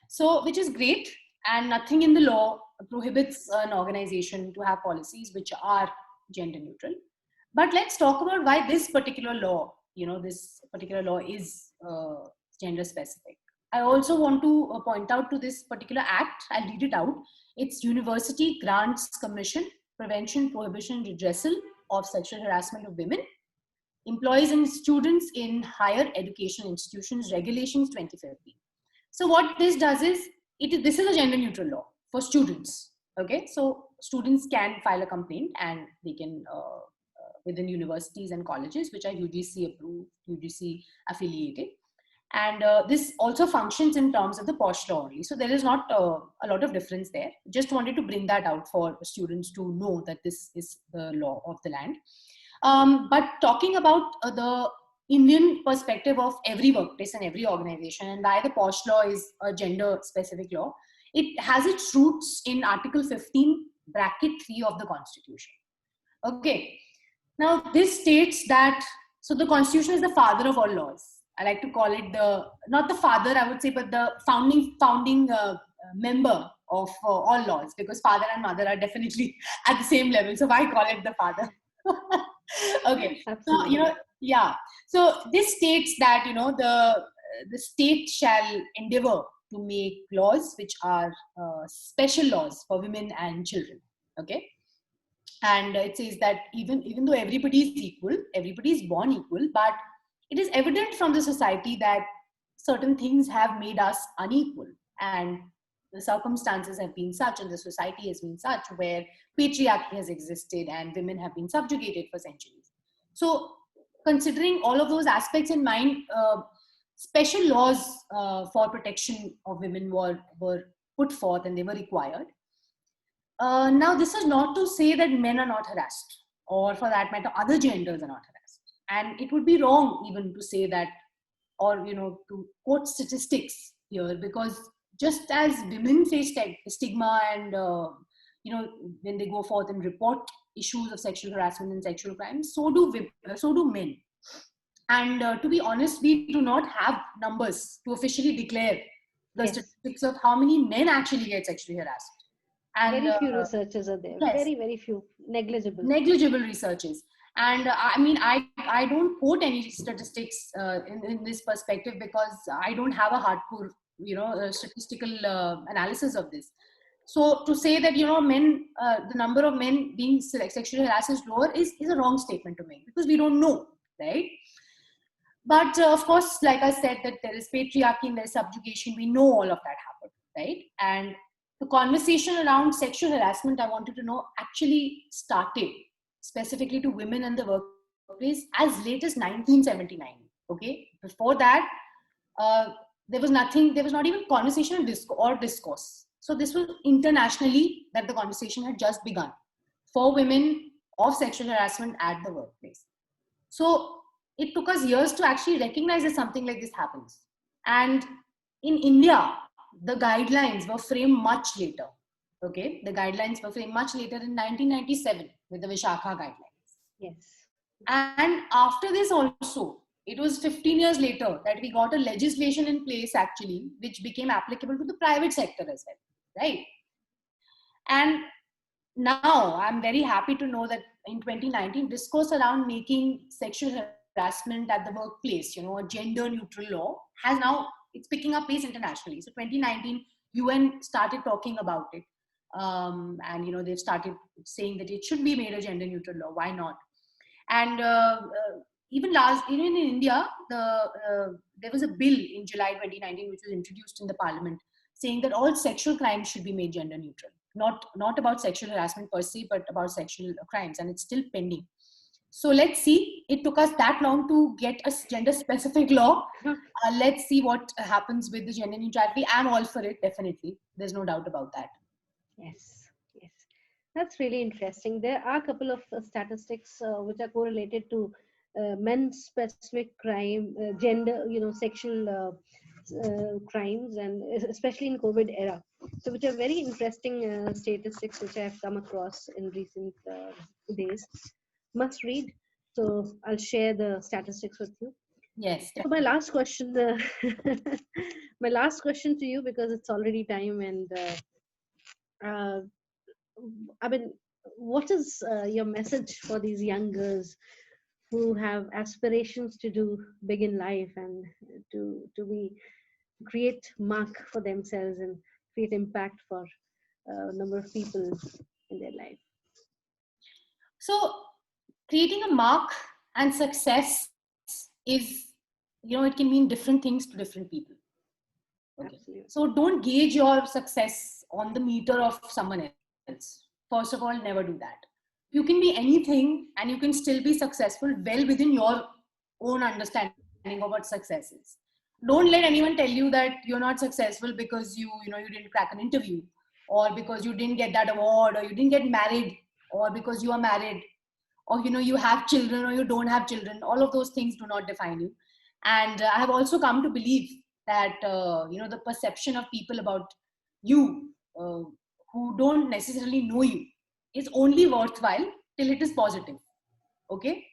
So, which is great, and nothing in the law prohibits an organization to have policies which are gender neutral. But let's talk about why this particular law, this particular law is gender specific. I also want to point out to this particular act. I'll read it out. It's University Grants Commission, Prevention, Prohibition, Redressal of Sexual Harassment of Women, Employees and Students in Higher Education Institutions, Regulations 2015. So what this does is, this is a gender neutral law for students. Okay, so students can file a complaint, and they can within universities and colleges which are UGC approved, UGC affiliated, and this also functions in terms of the POSH law only. So there is not a lot of difference there. Just wanted to bring that out for students to know that this is the law of the land. But talking about the Indian perspective of every workplace and every organization, and why the POSH law is a gender specific law, it has its roots in Article 15, bracket 3 of the Constitution. Okay. Now this states that, so the Constitution is the father of all laws. I like to call it not the father, I would say, but the founding member of all laws, because father and mother are definitely at the same level. So why call it the father? Okay. Absolutely. So, yeah. So this states that, the state shall endeavor to make laws which are special laws for women and children. Okay. And it says that even though everybody is equal, everybody is born equal, but it is evident from the society that certain things have made us unequal, and the circumstances have been such and the society has been such where patriarchy has existed and women have been subjugated for centuries. So considering all of those aspects in mind, special laws for protection of women were put forth and they were required. Now, this is not to say that men are not harassed, or for that matter, other genders are not harassed. And it would be wrong even to say that, or to quote statistics here, because just as women face stigma and when they go forth and report issues of sexual harassment and sexual crimes, so do men. And to be honest, we do not have numbers to officially declare the statistics of how many men actually get sexually harassed. And very few researchers are there. Yes, very few, negligible researches. And I don't quote any statistics in this perspective, because I don't have a hardcore statistical analysis of this. So to say that men, the number of men being sexually harassed is lower is a wrong statement to make, because we don't know, right? But of course, like I said, that there is patriarchy and there is subjugation. We know all of that happened, right? And the conversation around sexual harassment, I wanted to know, actually started specifically to women in the workplace as late as 1979. Okay, before that, there was nothing. There was not even conversation or discourse. So this was internationally that the conversation had just begun for women of sexual harassment at the workplace. So it took us years to actually recognize that something like this happens. And in India, the guidelines were framed much later. Okay, the guidelines were framed much later in 1997 with the Vishakha guidelines. Yes. And after this also, it was 15 years later that we got a legislation in place actually, which became applicable to the private sector as well, right? And now I'm very happy to know that in 2019, discourse around making sexual harassment at the workplace, a gender neutral law, has now, it's picking up pace internationally. So 2019, UN started talking about it. And they've started saying that it should be made a gender neutral law. Why not? And even in India, there was a bill in July 2019 which was introduced in the parliament saying that all sexual crimes should be made gender neutral. Not about sexual harassment per se, but about sexual crimes, and it's still pending. So let's see. It took us that long to get a gender-specific law. Let's see what happens with the gender neutrality. I'm all for it, definitely. There's no doubt about that. Yes, yes. That's really interesting. There are a couple of statistics which are correlated to men-specific crime, gender, sexual crimes, and especially in COVID era. So, which are very interesting statistics which I have come across in recent days. Must read. So I'll share the statistics with you. Yes. So my last question, my last question to you, because it's already time, and I mean, what is your message for these young girls who have aspirations to do big in life and to create mark for themselves and create impact for a number of people in their life? So creating a mark and success is, it can mean different things to different people. Okay. Absolutely. So don't gauge your success on the meter of someone else. First of all, never do that. You can be anything and you can still be successful well within your own understanding of what success is. Don't let anyone tell you that you're not successful because you didn't crack an interview, or because you didn't get that award, or you didn't get married, or because you are married, or you have children or you don't have children. All of those things do not define you. And I have also come to believe that the perception of people about you who don't necessarily know you is only worthwhile till it is positive. Okay,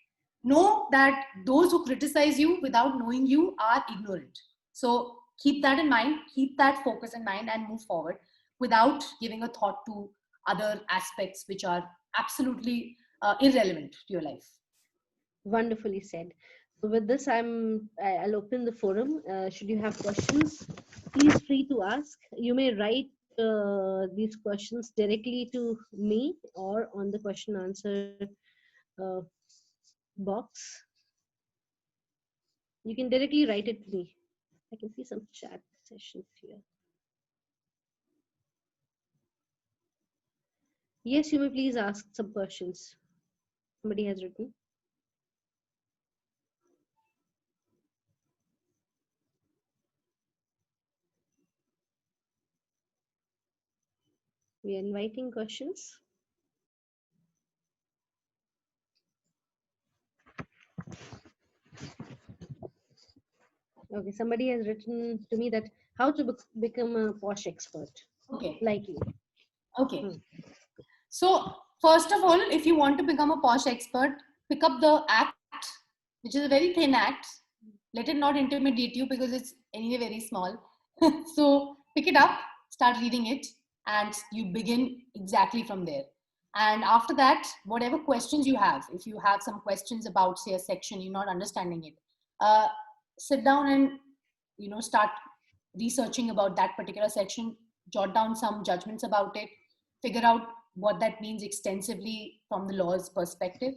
know that those who criticize you without knowing you are ignorant. So keep that in mind, keep that focus in mind, and move forward without giving a thought to other aspects which are absolutely irrelevant to your life. Wonderfully said. So with this, I'll open the forum. Should you have questions? please free to ask. You may write these questions directly to me or on the question answer uh, box. You can directly write it to me. I can see some chat sessions here. Yes, you may please ask some questions. Somebody has written. We are inviting questions. Okay, somebody has written to me that how to become a posh expert. Okay. Like you. Okay. So first of all, if you want to become a posh expert, pick up the act, which is a very thin act. Let it not intimidate you because it's anyway very small. So pick it up, start reading it, and you begin exactly from there. And after that, whatever questions you have, if you have some questions about, say, a section, you're not understanding it, sit down and start researching about that particular section, jot down some judgments about it, figure out what that means extensively from the law's perspective.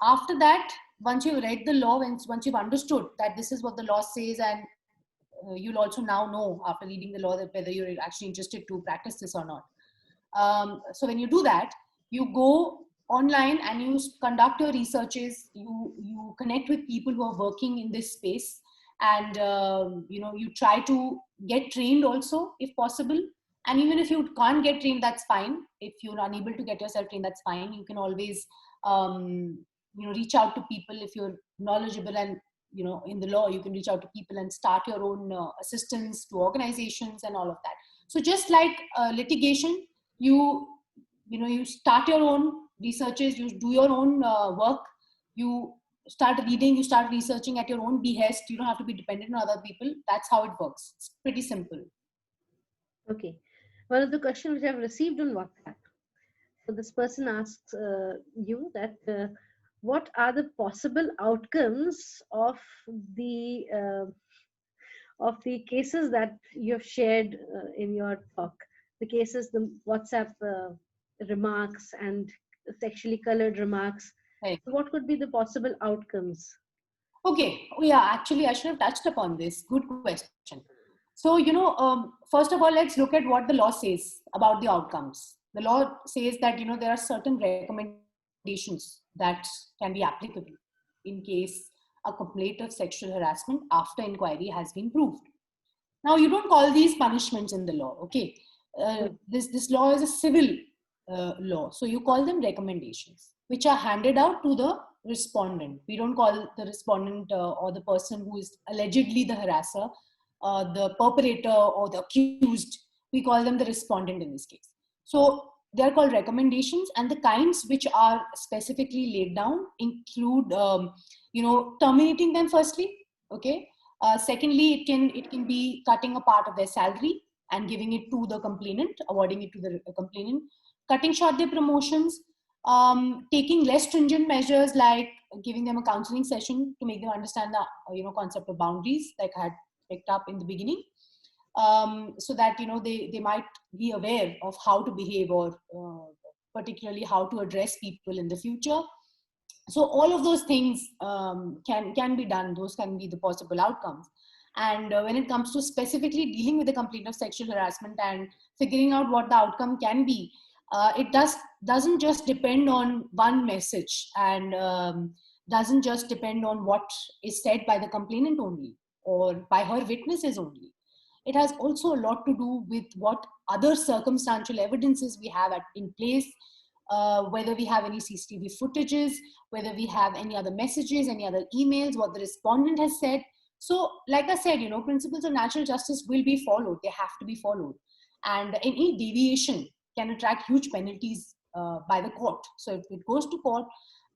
After that, once you've read the law, once you've understood that this is what the law says, and you'll also now know after reading the law that whether you're actually interested to practice this or not. So when you do that, you go online and you conduct your researches, you connect with people who are working in this space, and you try to get trained also if possible. And even if you can't get trained, that's fine. If you're unable to get yourself trained, that's fine. You can always reach out to people. If you're knowledgeable and in the law, you can reach out to people and start your own assistance to organizations and all of that. So just like litigation, you start your own researches, you do your own work, you start reading, you start researching at your own behest. You don't have to be dependent on other people. That's how it works. It's pretty simple. Okay, one of the questions which I've received on WhatsApp. So this person asks you that what are the possible outcomes of the cases that you have shared in your talk, the cases, the WhatsApp remarks and sexually colored remarks. Right. So what could be the possible outcomes? Okay. Oh, yeah, actually, I should have touched upon this. Good question. So, first of all, let's look at what the law says about the outcomes. The law says that, there are certain recommendations that can be applicable in case a complaint of sexual harassment after inquiry has been proved. Now, you don't call these punishments in the law, okay? This law is a civil law. So you call them recommendations, which are handed out to the respondent. We don't call the respondent or the person who is allegedly the harasser, the perpetrator or the accused. We call them the respondent in this case. So they're called recommendations, and the kinds which are specifically laid down include, terminating them firstly, okay? Secondly, it can be cutting a part of their salary and giving it to the complainant, awarding it to the complainant, cutting short their promotions, taking less stringent measures like giving them a counseling session to make them understand the concept of boundaries, like I had picked up in the beginning, so that they might be aware of how to behave, or particularly how to address people in the future. So all of those things can be done. Those can be the possible outcomes. And when it comes to specifically dealing with the complaint of sexual harassment and figuring out what the outcome can be, it doesn't just depend on one message, and doesn't just depend on what is said by the complainant only or by her witnesses only. It has also a lot to do with what other circumstantial evidences we have in place, whether we have any CCTV footages, whether we have any other messages, any other emails, what the respondent has said. So, like I said, principles of natural justice will be followed. They have to be followed. And any deviation can attract huge penalties by the court. So if it goes to court,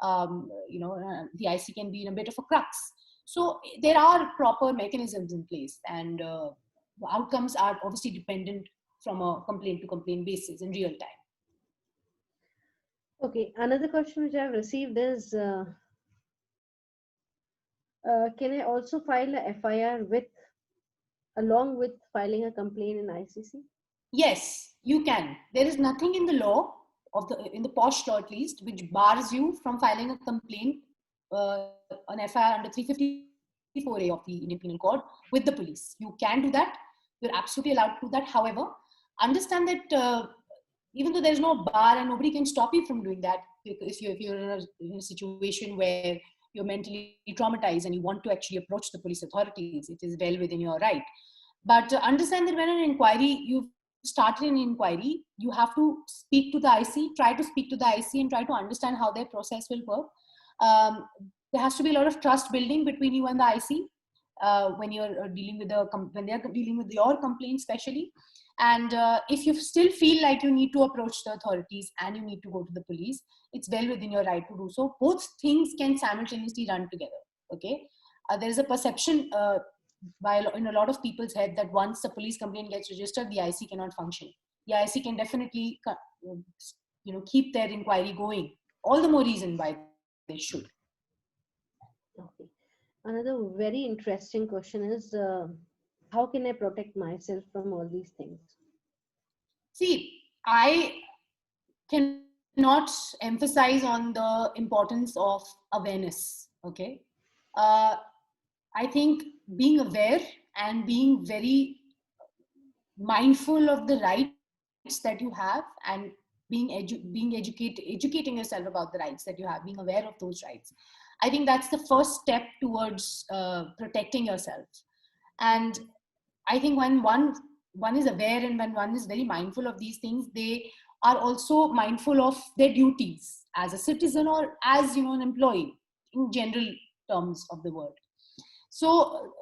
the IC can be in a bit of a crux. So there are proper mechanisms in place, and the outcomes are obviously dependent from a complaint to complaint basis in real time. Okay, another question which I've received is, can I also file a FIR with along with filing a complaint in ICC? Yes, you can. There is nothing in the law in the POSH law at least, which bars you from filing a complaint, an FIR under 354A of the Indian Penal Code with the police. You can do that. You're absolutely allowed to do that. However, understand that even though there's no bar and nobody can stop you from doing that, if you're in a situation where you're mentally traumatized and you want to actually approach the police authorities, it is well within your right. But understand that when an inquiry, you've started an inquiry, you have to speak to the IC, try to speak to the IC and try to understand how their process will work. There has to be a lot of trust building between you and the IC when you're dealing with when they're dealing with your complaint, especially. And if you still feel like you need to approach the authorities and you need to go to the police, it's well within your right to do so. Both things can simultaneously run together. Okay, there is a perception in a lot of people's head that once a police complaint gets registered, the IC cannot function. The IC can definitely, keep their inquiry going. All the more reason why they should. Okay. Another very interesting question is, how can I protect myself from all these things? See, I cannot emphasize on the importance of awareness. Okay. Uh, I think being aware and being very mindful of the rights that you have and educating yourself about the rights that you have, being aware of those rights. I think that's the first step towards protecting yourself. And I think when one is aware and when one is very mindful of these things, they are also mindful of their duties as a citizen or as an employee in general terms of the word. So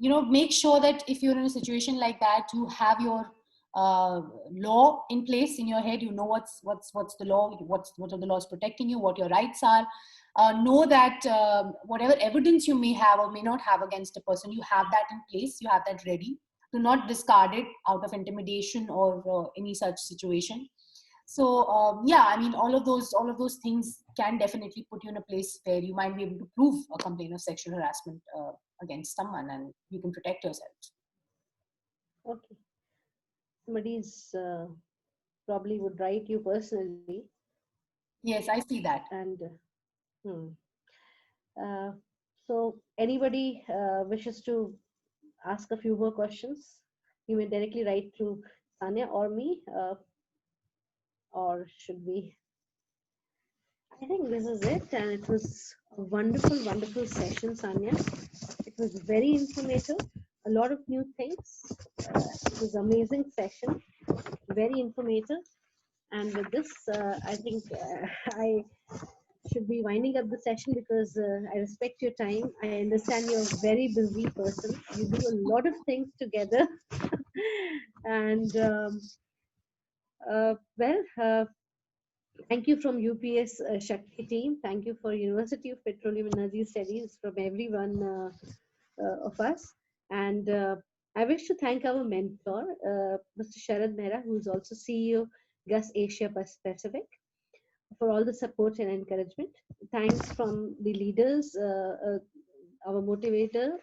make sure that if you're in a situation like that, you have your law in place in your head. You know what's the law, what are the laws protecting you, what your rights are. Know that whatever evidence you may have or may not have against a person, you have that in place, you have that ready. Do not discard it out of intimidation or any such situation. So I mean, all of those things can definitely put you in a place where you might be able to prove a complaint of sexual harassment against someone, and you can protect yourself. Okay. Somebody's probably would write you personally. Yes, I see that. And so anybody wishes to ask a few more questions, you may directly write to Sanya or me, or should we? I think this is it, and it was a wonderful, wonderful session, Sanya. It was very informative, a lot of new things. It was an amazing session, very informative. And with this, I think I should be winding up the session because I respect your time. I understand you're a very busy person. You do a lot of things together. And thank you from UPS Shakti team. Thank you for University of Petroleum Energy Studies, from everyone of us. And I wish to thank our mentor, Mr. Sharad Mehra, who is also CEO, GUS Asia Pacific, for all the support and encouragement. Thanks from the leaders, our motivator,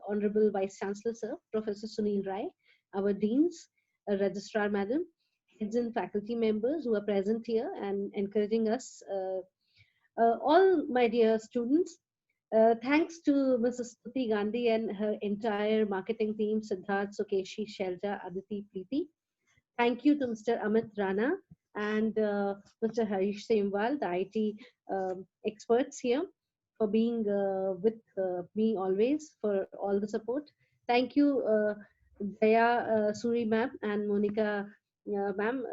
Honorable Vice Chancellor Sir, Professor Sunil Rai, our deans, Registrar Madam, heads and faculty members who are present here and encouraging us, all my dear students. Thanks to Mrs. Stuti Gandhi and her entire marketing team, Siddharth, Sukeshi, Shelja, Aditi, Preeti. Thank you to Mr. Amit Rana and Mr. Harish Semwal, the IT experts here, for being with me always, for all the support. Thank you, Jaya Suri ma'am and Monica ma'am,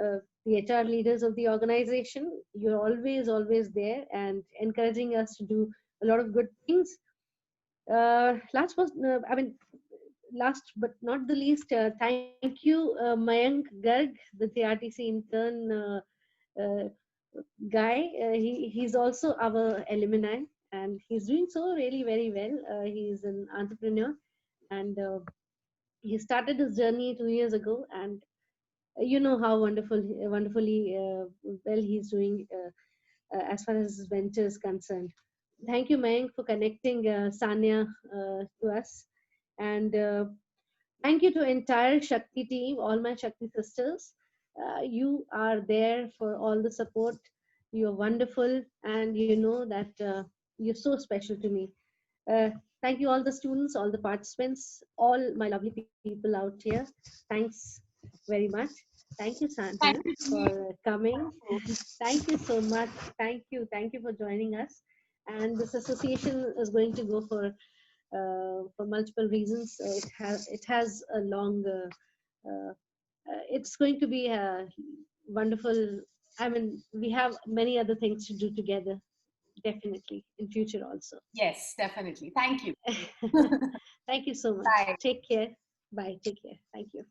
the HR leaders of the organization. You're always there and encouraging us to do a lot of good things. Last but not the least, thank you, Mayank Garg, the TRTC intern uh, guy. He's also our alumni, and he's doing so really very well. He's an entrepreneur, and he started his journey 2 years ago, and you know how wonderfully well he's doing as far as his venture is concerned. Thank you, Mayank, for connecting Sanya to us. And Thank you to entire Shakti team, all my Shakti sisters. You are there for all the support. You're wonderful, and you know that you're so special to me. Uh, Thank you, all the students, all the participants, all my lovely people out here. Thanks very much. Thank you, Thank Sandhya, you, Juhi. for coming. Thank you so much. Thank you. Thank you for joining us. And this association is going to go for multiple reasons. It has a long. It's going to be a wonderful. I mean, we have many other things to do together, definitely in future also. Yes, definitely. Thank you. Thank you so much. Bye. Take care. Bye. Take care. Thank you.